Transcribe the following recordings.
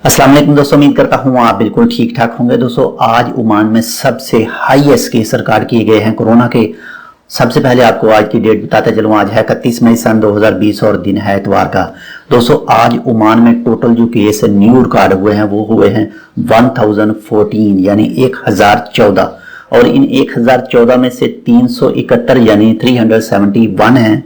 अस्सलाम वालेकुम दोस्तों, उम्मीद करता हूँ आप बिल्कुल ठीक ठाक होंगे। दोस्तों आज ओमान में सबसे हाईएस्ट केस रिकॉर्ड किए गए हैं कोरोना के। सबसे पहले आपको आज की डेट बताते चलूँ। आज है 31 मई सन 2020 और दिन है इतवार का। दोस्तों आज ओमान में टोटल जो केस न्यू रिकॉर्ड हुए हैं वो हुए हैं 1014 यानी 1014, और इन 1014 में से 371 यानी 371 हैं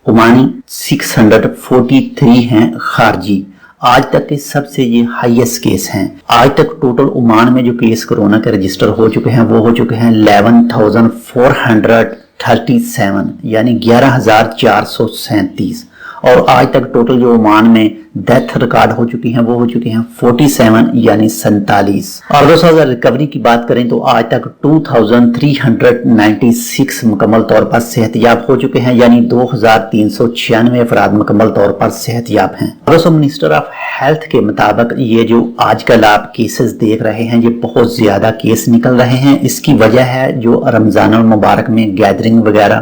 ओमानी, 643 हैं खारजी। आज तक के सबसे ये हाईएस्ट केस हैं। आज तक टोटल ओमान में जो केस कोरोना के रजिस्टर हो चुके हैं वो हो चुके हैं 11,437 यानी 11,437, और आज तक टोटल जो ओमान में डेथ रिकॉर्ड हो चुकी हैं वो हो चुके हैं 47 यानी 47। और दोस्तों अगर रिकवरी की बात करें तो आज तक 2396 मुकम्मल तौर पर सेहतयाब हो चुके हैं, यानी 2396 अफराद मुकम्मल तौर पर सेहतयाब हैं। दोस्तों मिनिस्टर ऑफ हेल्थ के मुताबिक ये जो आजकल आप केसेस देख रहे हैं ये बहुत ज्यादा केस निकल रहे हैं। इसकी वजह है जो रमजान मुबारक में गैदरिंग वगैरह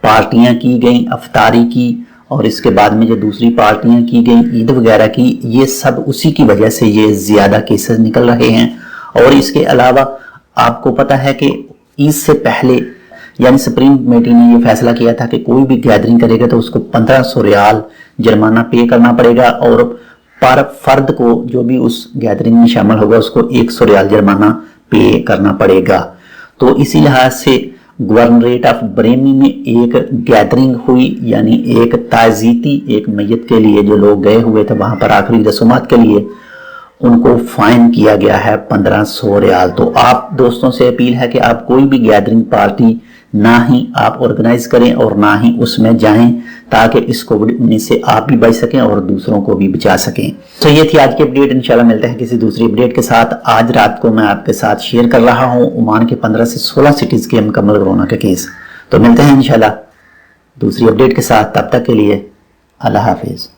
पार्टियां की गई, अफ्तारी की, और इसके बाद में जो दूसरी पार्टियां की गई ईद वगैरह की, ये सब उसी की वजह से ये ज्यादा केसेस निकल रहे हैं। और इसके अलावा आपको पता है कि ईद से पहले यानी सुप्रीम कमेटी ने ये फैसला किया था कि कोई भी गैदरिंग करेगा तो उसको 1500 रियाल जुर्माना पे करना पड़ेगा, और पर फर्द को जो भी उस गैदरिंग में शामिल होगा उसको 100 रियाल जुर्माना पे करना पड़ेगा। तो इसी लिहाज से गवर्नरेट ऑफ बरेमी में एक गैदरिंग हुई, यानी एक ताजीती एक मैयत के लिए जो लोग गए हुए थे वहां पर आखिरी रसूमात के लिए, उनको फाइन किया गया है 1500 रियाल। तो आप दोस्तों से अपील है कि आप कोई भी गैदरिंग पार्टी ना ही आप ऑर्गेनाइज करें और ना ही उसमें जाएं, ताकि इस कोविड-19 से आप भी बच सकें और दूसरों को भी बचा सकें। तो ये थी आज की अपडेट। इंशाल्लाह मिलते हैं किसी दूसरी अपडेट के साथ। आज रात को मैं आपके साथ शेयर कर रहा हूं ओमान के 15 से 16 सिटीज के मुकम्मल कोरोना के केस। तो मिलते हैं इंशाल्लाह दूसरी अपडेट के साथ। तब तक के लिए अल्लाह हाफिज।